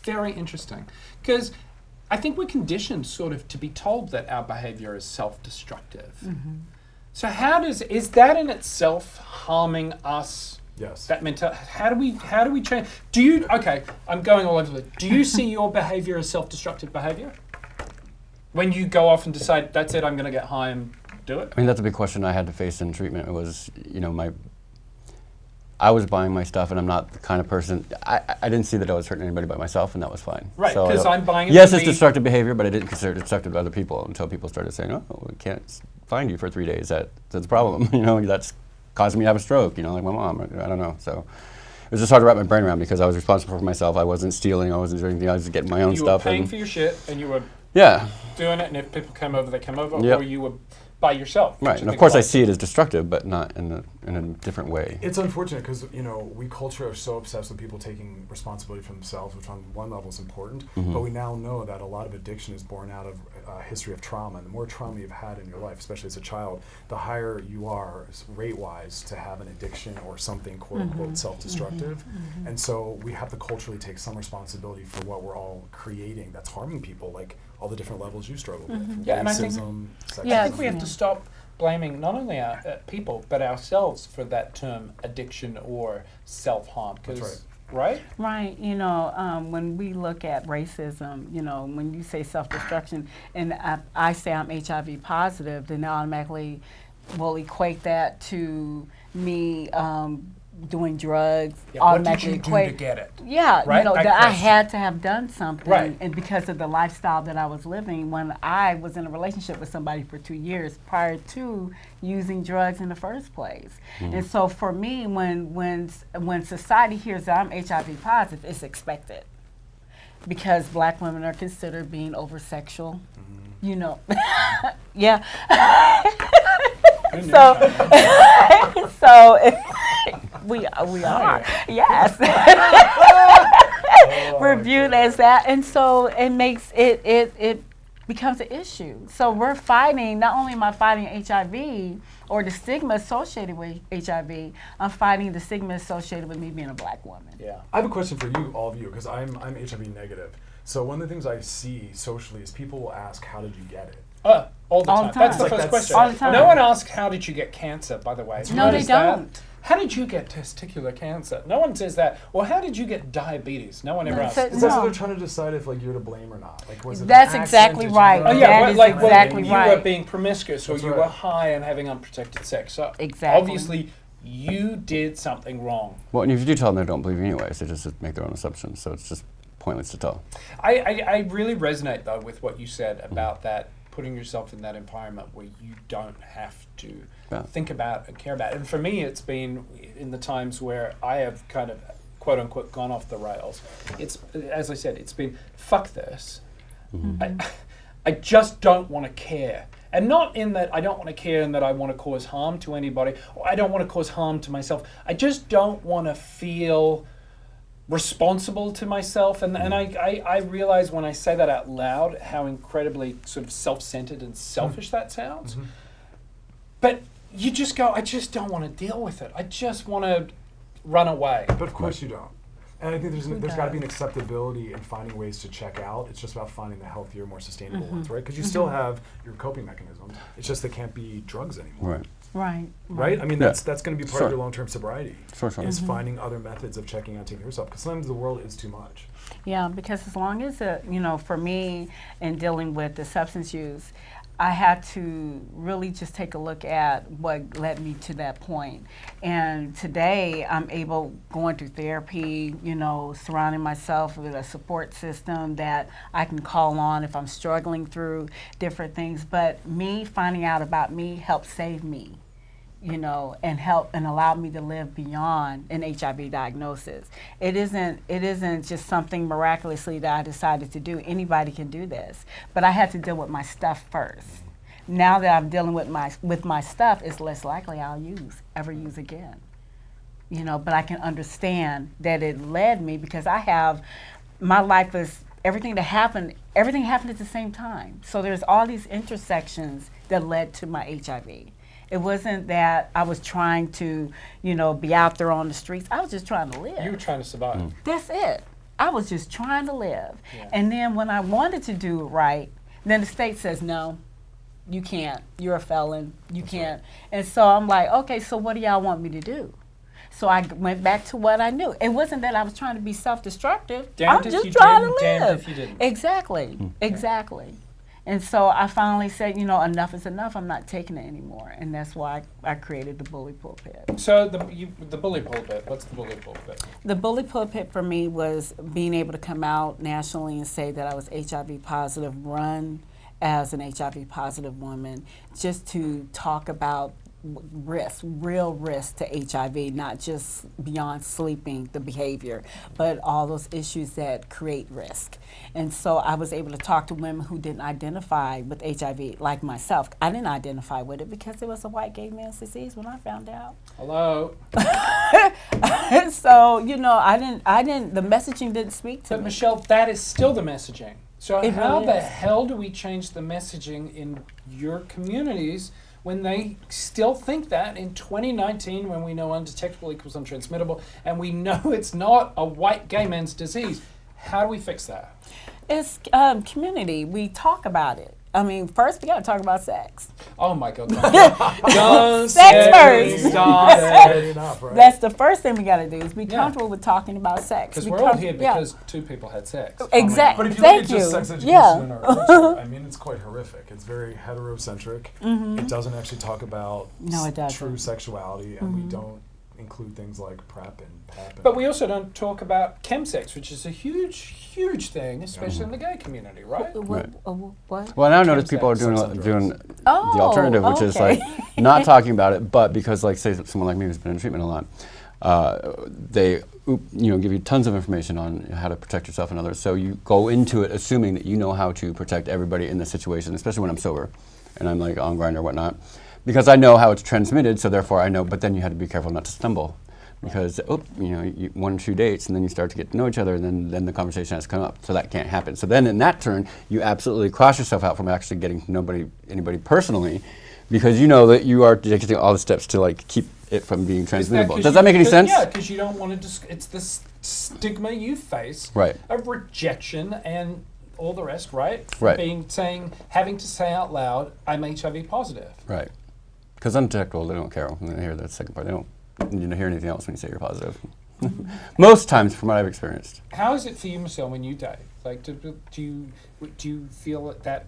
very interesting because I think we're conditioned sort of to be told that our behavior is self-destructive. Mm-hmm. So is that in itself harming us? Yes. That mental. How do we change? Okay, I'm going all over the. Do you see your behavior as self-destructive behavior? When you go off and decide, that's it, I'm going to get high and do it? I mean, that's a big question I had to face in treatment. It was, I was buying my stuff, and I'm not the kind of person. I didn't see that I was hurting anybody but myself, and that was fine. Right, because I'm buying it. Yes, it's destructive behavior, but I didn't consider it destructive to other people until people started saying, "Oh, we can't find you for 3 days. That's a problem." That's causing me to have a stroke. Like my mom. I don't know. So it was just hard to wrap my brain around because I was responsible for myself. I wasn't stealing. I wasn't doing anything. I was just getting my own stuff. You were paying for your shit, and you were doing it. And if people came over, they came over, or you were by yourself. Right, and of course I see it as destructive, but not in a different way. It's unfortunate because we culture are so obsessed with people taking responsibility for themselves, which on one level is important. Mm-hmm. But we now know that a lot of addiction is born out of a history of trauma, and the more trauma you've had in your life, especially as a child, the higher you are rate-wise to have an addiction or something quote unquote self-destructive. Mm-hmm. And so we have to culturally take some responsibility for what we're all creating that's harming people, like all the different levels you struggle with. Yeah, and I think we have to stop blaming not only our people but ourselves for that term addiction or self-harm. That's right. Right. When we look at racism, when you say self-destruction, and I say I'm HIV positive, then I automatically will equate that to me doing drugs. What did you do to get it? Yeah, right? that I had to have done something, right. And because of the lifestyle that I was living when I was in a relationship with somebody for 2 years prior to using drugs in the first place. Mm-hmm. And so for me, when society hears that I'm HIV positive, it's expected because Black women are considered being over-sexual. Mm-hmm. Yeah. So we are, yes. We're viewed as that, and so it makes it becomes an issue. So we're fighting. Not only am I fighting HIV or the stigma associated with HIV, I'm fighting the stigma associated with me being a Black woman. Yeah. I have a question for you, all of you, because I'm HIV negative. So one of the things I see socially is people will ask, "How did you get it?" All the time. That's the first question. All the time. No one asks, "How did you get cancer?" By the way, no, they don't. How did you get testicular cancer? No one says that. Or how did you get diabetes? No one ever asks. Is that so they're trying to decide if you're to blame or not? Was it That's exactly right. Oh yeah, exactly you were being promiscuous or you were high and having unprotected sex. So obviously you did something wrong. Well, and if you do tell them, they don't believe you anyways. They just make their own assumptions. So it's just pointless to tell. I really resonate though with what you said about that. Putting yourself in that environment where you don't have to think about and care about it. And for me, it's been in the times where I have kind of, quote unquote, gone off the rails. It's, as I said, it's been, fuck this. Mm-hmm. I just don't want to care. And not in that I don't want to care and that I want to cause harm to anybody, or I don't want to cause harm to myself. I just don't want to feel responsible to myself, and I realize when I say that out loud how incredibly sort of self-centered and selfish that sounds. Mm-hmm. But you just go, I just don't want to deal with it. I just want to run away. But of course you don't. And I think there's got to be an acceptability in finding ways to check out. It's just about finding the healthier, more sustainable ones, right? Because you still have your coping mechanisms. It's just they can't be drugs anymore. Right? I mean, that's going to be part of your long-term sobriety. Is finding other methods of checking out, taking care of yourself. Because sometimes the world is too much. Yeah, because as long as, for me in dealing with the substance use, I had to really just take a look at what led me to that point. And today I'm able, going through therapy, surrounding myself with a support system that I can call on if I'm struggling through different things. But me finding out about me helped save me, and help and allow me to live beyond an HIV diagnosis. It isn't just something miraculously that I decided to do. Anybody can do this, but I had to deal with my stuff first. Now that I'm dealing with my stuff, it's less likely I'll ever use again. But I can understand that it led me because my life is everything happened at the same time. So there's all these intersections that led to my HIV. It wasn't that I was trying to, be out there on the streets. I was just trying to live. You were trying to survive. That's it. I was just trying to live. Yeah. And then when I wanted to do it right, then the state says, no, you can't. You're a felon. You can't. And so I'm like, okay, so what do y'all want me to do? So I went back to what I knew. It wasn't that I was trying to be self-destructive. Damned I'm if just you trying did, to damned live. if you didn't. Exactly. Exactly. And so I finally said, you know, enough is enough. I'm not taking it anymore. And that's why I created the Bully Pulpit. So the bully pulpit. What's the bully pulpit? The Bully Pulpit for me was being able to come out nationally and say that I was HIV positive, run as an HIV positive woman, just to talk about risk, real risk to HIV, not just beyond sleeping, the behavior, but all those issues that create risk. And so I was able to talk to women who didn't identify with HIV, like myself. I didn't identify with it because it was a white gay man's disease when I found out. Hello. So, you know, I didn't, the messaging didn't speak to But me. Michelle, that is still the messaging. So It how really the is. hell do we change the messaging in your communities when they still think that in 2019, when we know undetectable equals untransmittable, and we know it's not a white gay man's disease? How do we fix that? It's community. We talk about it. I mean, first we got to talk about sex. Oh my God! Don't Sex get first. me started. Enough, right? That's the first thing we got to do is be Yeah. comfortable with talking about sex. Because Be we're all com- here yeah. because two people had sex. Exactly. But if you Thank look at just you. sex education Yeah. in our culture, I mean, it's quite horrific. It's very heterocentric. It doesn't actually talk about No, it doesn't. true sexuality, and we don't include things like PrEP and PEP. And But we also don't talk about chemsex, which is a huge thing, especially in the gay community, right? What? Well, now I notice people are Sex doing and doing drugs. Oh, the alternative, which is okay. like not talking about it, but because like say someone like me who's been in treatment a lot, they give you tons of information on how to protect yourself and others. So you go into it assuming that you know how to protect everybody in the situation, especially when I'm sober, and I'm like on Grindr or whatnot, because I know how it's transmitted. So therefore I know. But then you have to be careful not to stumble. Because you 1 or 2 dates, and then you start to get to know each other, and then the conversation has to come up. So that can't happen. So then in that turn, you absolutely cross yourself out from actually getting to know anybody personally, because you know that you are taking all the steps to like keep it from being transmittable. Does that make any sense? Yeah, because you don't want to. It's the stigma you face Right. of rejection and all the rest, right? Right. Having to say out loud, "I'm HIV positive." Right. Because undetectable, they don't care when they hear the second part. They don't hear anything else when you say you're positive. Most times, from what I've experienced. How is it for you, Michelle, when you date? Like, do you feel that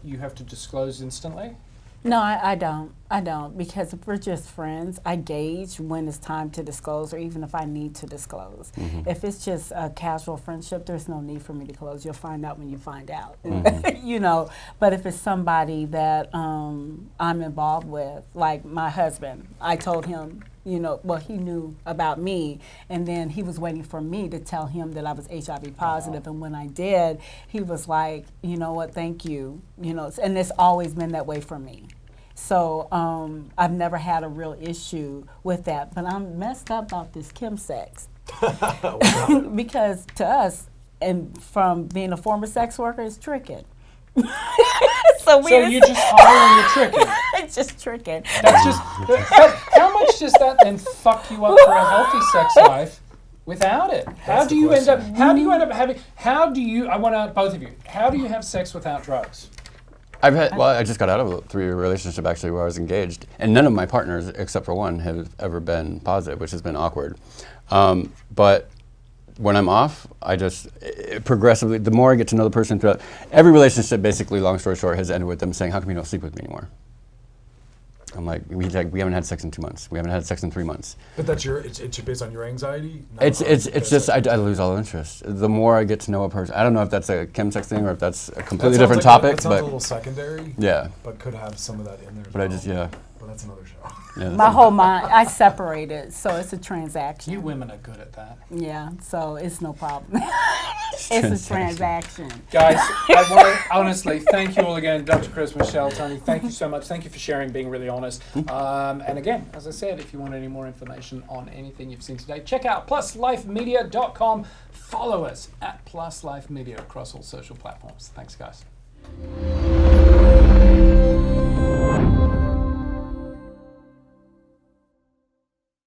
you have to disclose instantly? No, I don't. I don't, because if we're just friends, I gauge when it's time to disclose, or even if I need to disclose. If it's just a casual friendship, there's no need for me to close. You'll find out when you find out, you know. But if it's somebody that I'm involved with, like my husband, I told him, he knew about me, and then he was waiting for me to tell him that I was HIV positive. And when I did, he was like, you know what, thank you, and it's always been that way for me. So I've never had a real issue with that, but I'm messed up about this chemsex. Because to us, and from being a former sex worker, it's tricking. So you're just hiring and tricking. It's just tricking. That's just. But how much does that then fuck you up for a healthy sex life without it? How do you end up? How do you end up having? I want to both of you. How do you have sex without drugs? I just got out of a 3-year relationship actually where I was engaged, and none of my partners, except for one, have ever been positive, which has been awkward. But when I'm off, I just progressively, the more I get to know the person throughout, every relationship basically, long story short, has ended with them saying, how come you don't sleep with me anymore? I'm like, we haven't had sex in 2 months. We haven't had sex in 3 months. But it's based on your anxiety? It's just, I lose all interest. The more I get to know a person, I don't know if that's a chemsex thing or if that's a completely different topic. That sounds but a little secondary. Yeah. But could have some of that in there as But well. But that's another show. Yeah, My whole mind, I separate it, so it's a transaction. You women are good at that. Yeah, so it's no problem. It's a transaction. Guys, I want to honestly thank you all again, Dr. Chris, Michelle, Tony. Thank you so much. Thank you for sharing, being really honest. And again, as I said, if you want any more information on anything you've seen today, check out pluslifemedia.com. Follow us at Plus Life Media across all social platforms. Thanks, guys.